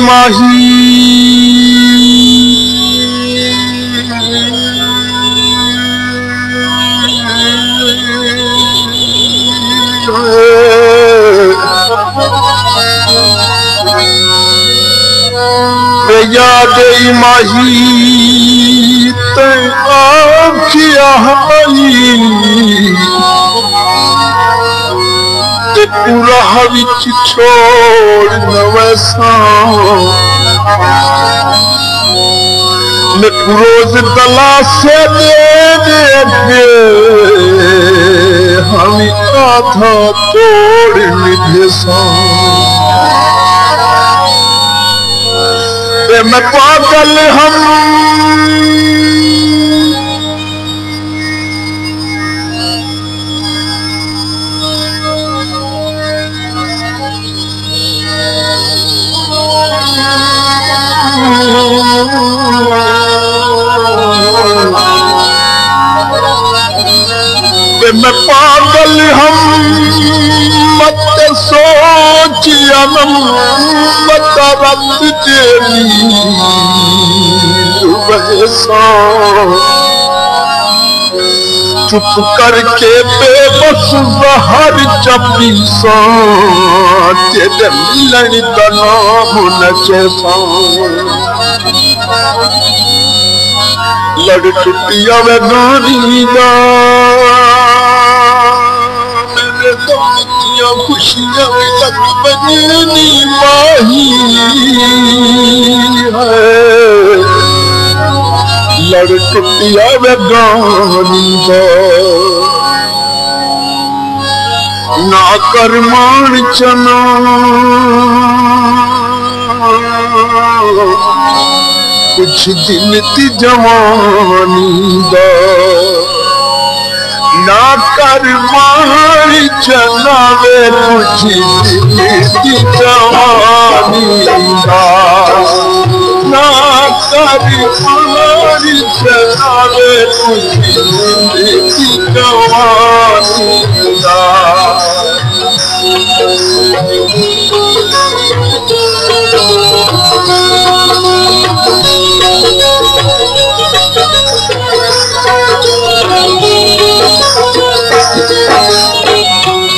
माही याद माही तैं आँखिया ते पूरा विच छोड़ न वैसा मैं रोज दला से दे हम आधा तोड़ निधे सा मैं पागल हम मैं पागल हम मत सोचिया मत रब तेरी चुप करके बेबस बाहर चपी सा तेरे मिलन का नाम न चेसा लड़ टुटिया वे गानी दा मेरे दोस्तियां खुशियां लग बनी माही है लड़ टुटिया वे गानी दा ना कर मान चना कुछ दिन ती जवानी दा ना कर मारी चलावे कुछ दिन ती जवानी दा ना कर मारी चलावे कुछ दिन ती जवानी दा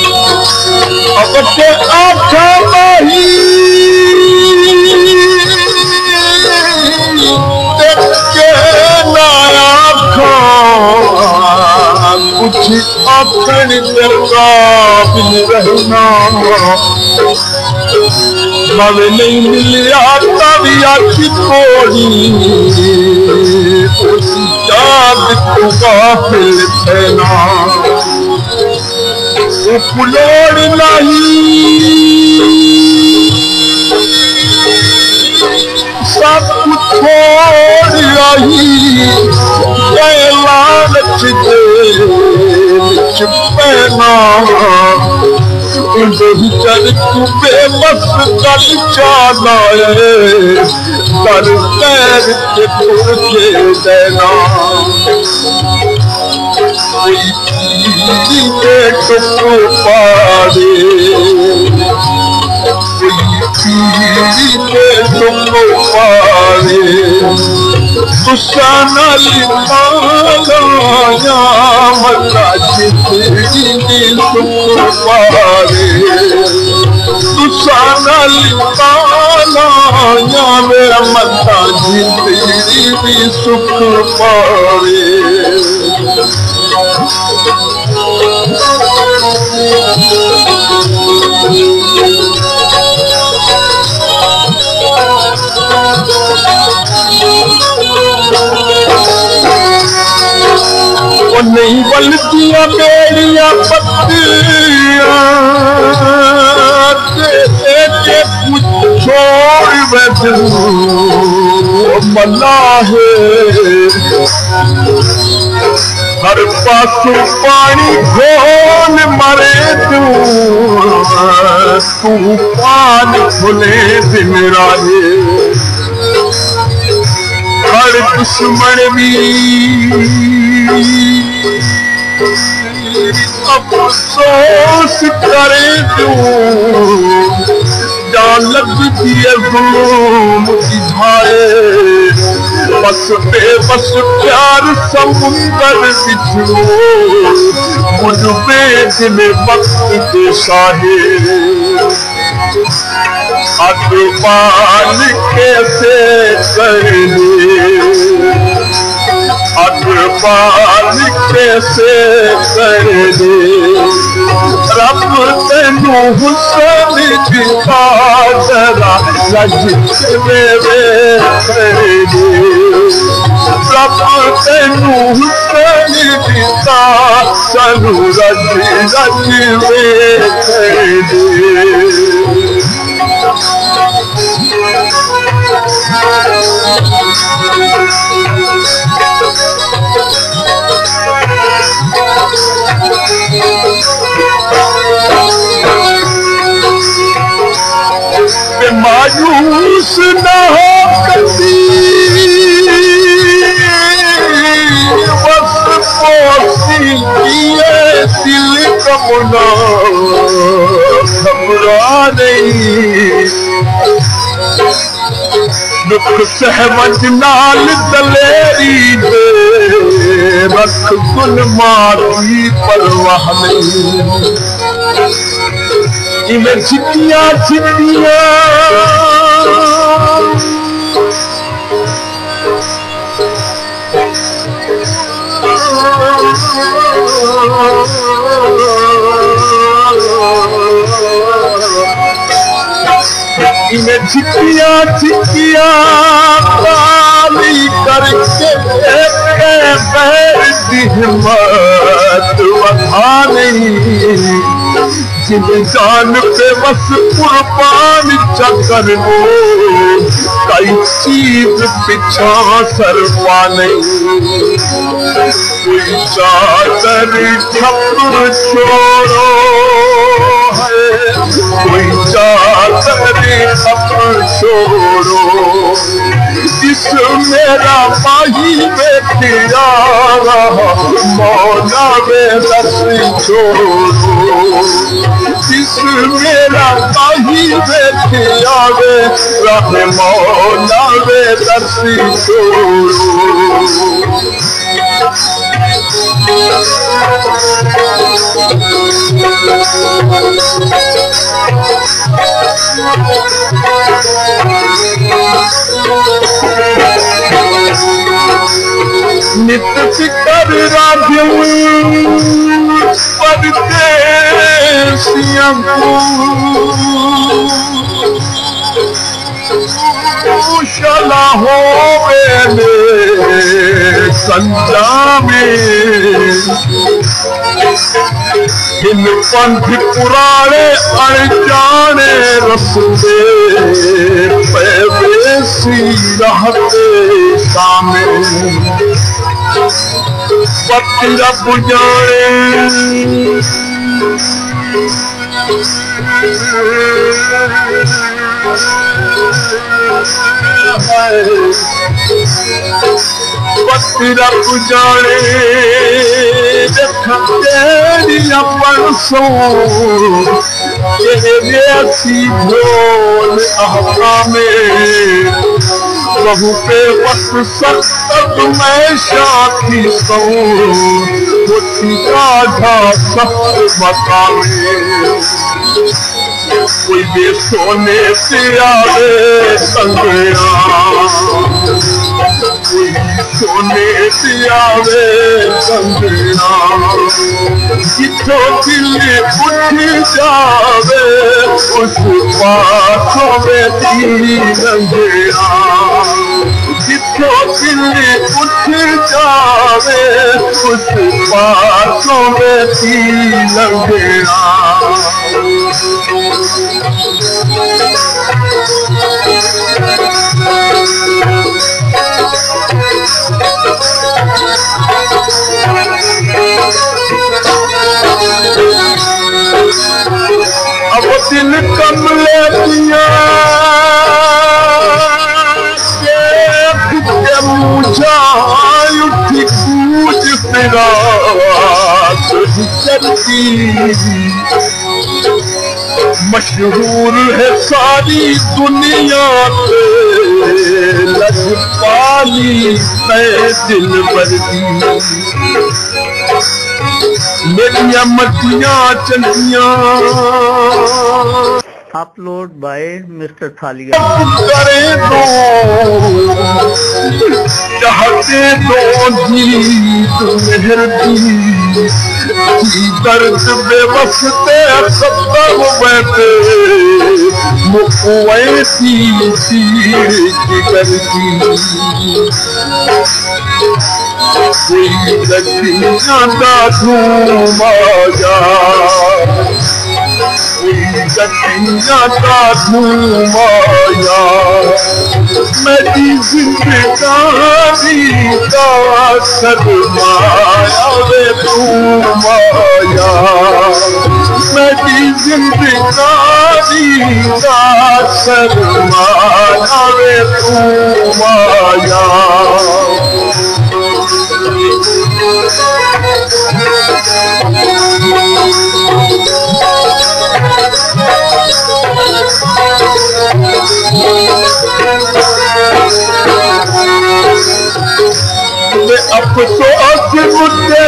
अब के आँखा नहीं देख के नया कुछ अपने काबिल रहना मवे नहीं मिलिया तभी आखी थोड़ी उसी याद को गाफिल रहना उपलोड़ नहीं सब कुछ छोड़ रही लालच दे पहना चल तू बेबस कल चाला कर पैर के पुरखे देना टुकड़ो पारे टुकड़ो पारे सुसानाली माया मता जिंदगी टुकड़ो पारे सुसानाली माया मेरा मता जिंदगी सुख पारे वो नहीं बलतियां बेड़ियां पत्तियां के कुछ छोड़ बैठू मल्लाहे हर पासों पानी घोल मरे तूफान खुले दिन राहे हर दुश्मन भी अफसोस करे तू जा लगती है जुल्म की धारे, बस बेबस प्यार समुंदर बिछड़ो, मुझ पे दिल वक्त के साहे। अदबान कैसे कर ले, अदबान कैसे कर ले, रब तेनू हुस्न दिता जरा लज मेरे कर ले, रब तेनू हुस्न दिता सानू रज रज में कर ले। मायूस न हो कभी, बस पोसी किए दिल कमुना घबरा नहीं, दुख सहमत नाल दलेरी दे रख गुल मारी परवाह नहीं। इमें चिट्टियां चिट्टियां इमें चिट्टियां चिट्टियां काली करके बैर की हिम्मत वधा नहीं, जिन जान पे बस कुर्बान चकर हो, कई चीज पिछा सरपा नहीं। कोई चादर छप्पर छोड़ो है, कोई चादर छप्पर छोड़ो, जिस मेरा माही बेटिया रहा मौला में दस छोड़ो, जिस मेरा माही बेटिया रहे मौला में दस छोड़ो। नित फिकर राधियों परदेसियों को शला हो मेरे संजामे, इन पंथ पुराने अनजाने रस्ते पैवेसी रहते सामे, पति रब जाने पति रब जाने देखा परसों ये ऐसी ढोल अहवा में, बहू पे वक्त सख्त मैं साथी सौ, राधा सख्त मकामे, कोई भी सोने से आवे संगया, कोई सोने से आवे संगया, जिथों दिल उठ जावे उस पासों में तीर गया, जिथों दिल उठ जावे उस पासों में तीर गया। अब दिल कमले दिया के मुझा उठी कूद फिरा चलती मशहूर है सारी दुनिया पे लजपाली मैं दिल वर्दी मेरिया मटियां चंदियां अपलोड बाय मिस्टर थालिया। करे दो चाहते दो जीत मेहरदी दर्द बेवस्ते खत्म बैठे मुखवैसी की करती कोई लड़कियां दा धूम आया गतियां का धूम आया मेरी जिंदगानी का सरमाया वे धूम आया मेरी जिंदगानी का सरमाया वे धूम आया अफसोस मुझे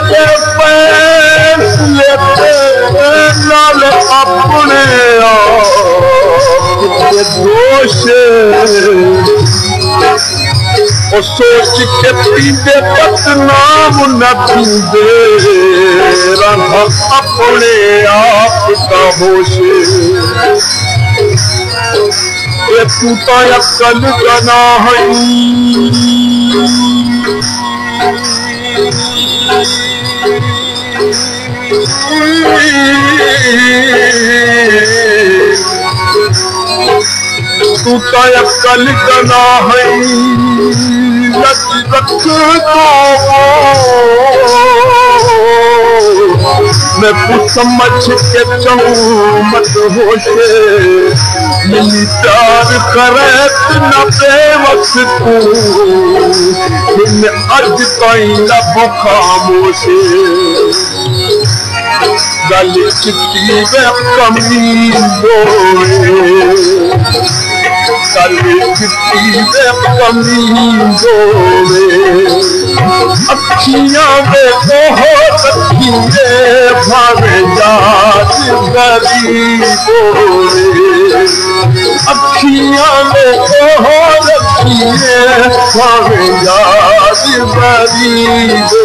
फैसले नाल अपने दोष और सोच के पीते बदनाम न पीते रंग अपने आप का होश ये टूटा अक्कल गना है टूटा अक्कल गना है रख दो मैं कुछ समझ के चलूं मत होशे मिली प्यार करे न बेवक्त तू मैं अज ताईं लब खामोशे गल चिट्टी वे कमीज़ो गल चिट्टी वे कमीज़ो अखियां वे बहुत रखिए भावे जात गरीबो अखियां वे बहुत रखिए भावे जात गरीबो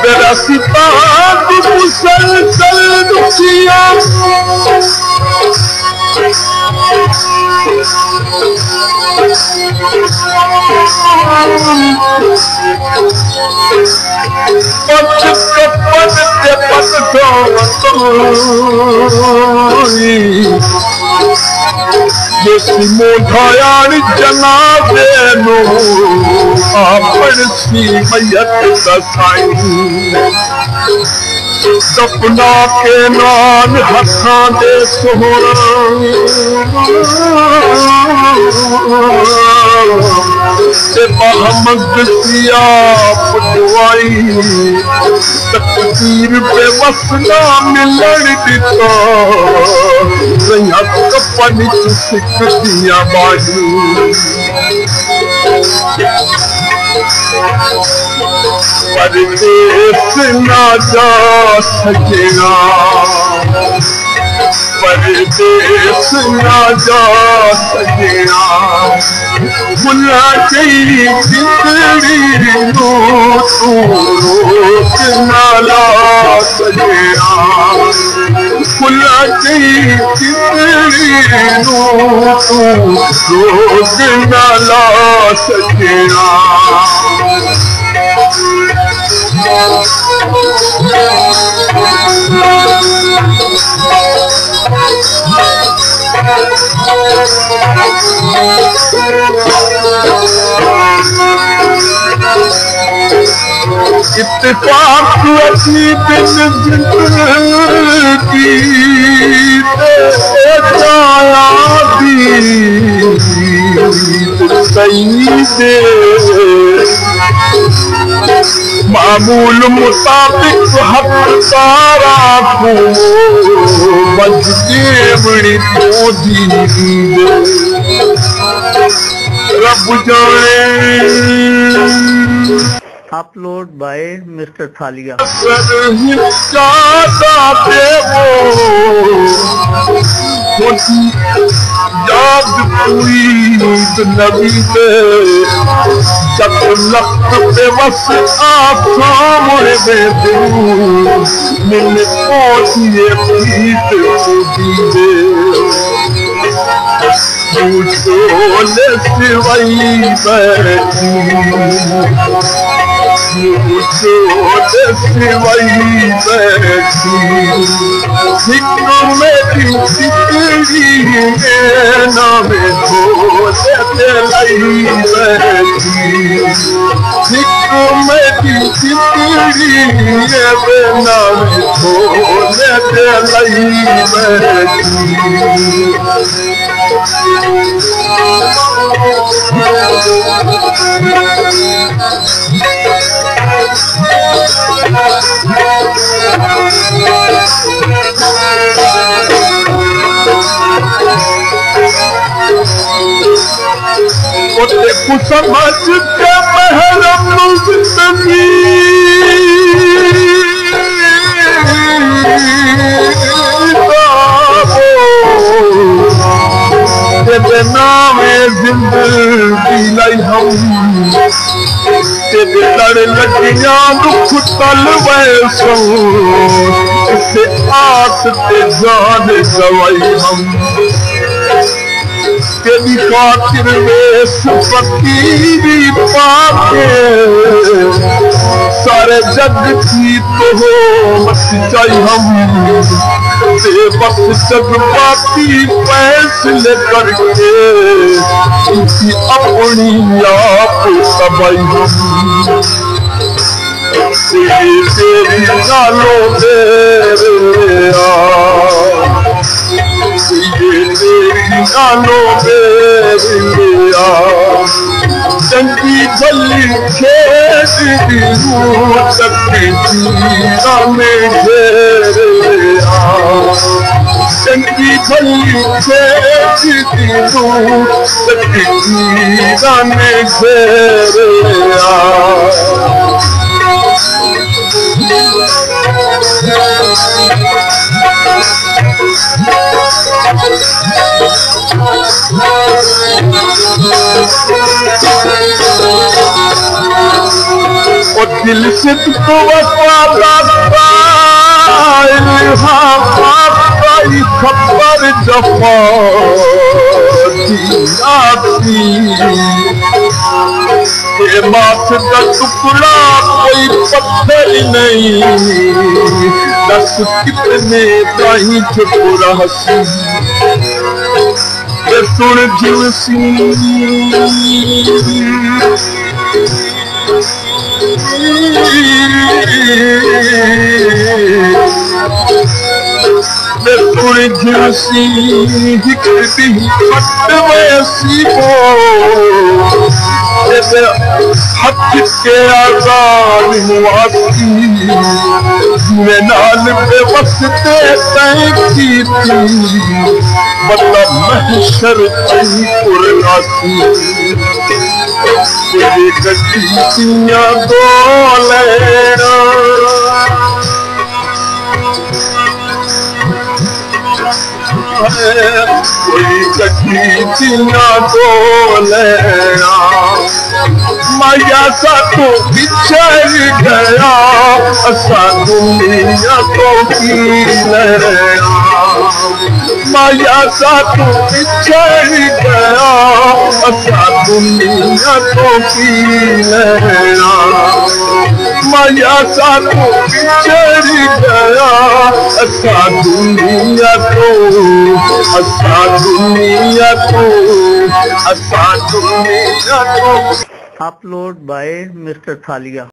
मेरा सितार मुसलसल दुखिया कपन के मोढ़ायाण जनाबे नो आपन सी मैयत दसाई सपना के नान हथा दे सोहरा मोहम्मद सिया पुटवाई तकदीर पे वसना मिलण दिता रहा कपन सिख दिया बाजू परदेस ना जा सकेगा परदेस ना जा सकेगा भुला गई जिंदड़ी नो तू रोक ना ला सकेगा भुला गई जिंदड़ी नो तू रोक ना ला सकेगा इत्तेफाक असी दिन जिंदगी चाया सही दे मामूल मुताबिक हक सारा को बजते बड़ी तो दी रब जाने अपलोड बाय मिस्टर थालिया। याद कोई नबी दे जब लख्त पे बस आसामने में दूर मिल पहुंचिए पीत दे मुझोले सिवाई बैठी मुझोले सिवाई बैठी मेरी जिंदगी नाम ढोले लाई बैठी मेरी जिंदगी नाम ढोले लाई बैठी कुछ समझ के महरम जिंदगी तेरे नाम जिंदगी लाई हम तेरे लड़ लगियां दुख तल वैसो इसे आस ते जान गवाई हम तेरी खातिर वेश फकीरी पाके सारे जग की तो हो मत जाई हम बेबस जज्बाती फैसले करके इनकी अपनी आप तबाही हम तेरी नालों तेरे तेरी नालों मेरिया चंगी भली खेत सकती में घेरिया चंगी भली खेत सकती में घेरिया और दिल से तो खबर जफा ये माथ का टुकड़ा कोई पत्थर नहीं दस कितने कहीं चुप रहती ये सुन झुलसी थोड़ी झुलसी हिकड़ी पट वैसी हो हक के आजाद हुआसी मैं नाल पे बसते तय की थी मतलब महशर कहीं पुरनासी तेरे गड्डियां दो लेना कोई गड्डियां दो लेना माया सा तो बिछड़ गया असा दुनिया तो की लेना माया सा तो बिछड़ गया असा दुनिया तो की लेना माया सा तो बिछड़ गया असा दुनिया तो असा दुनिया तो अपलोड बाय मिस्टर थालिया।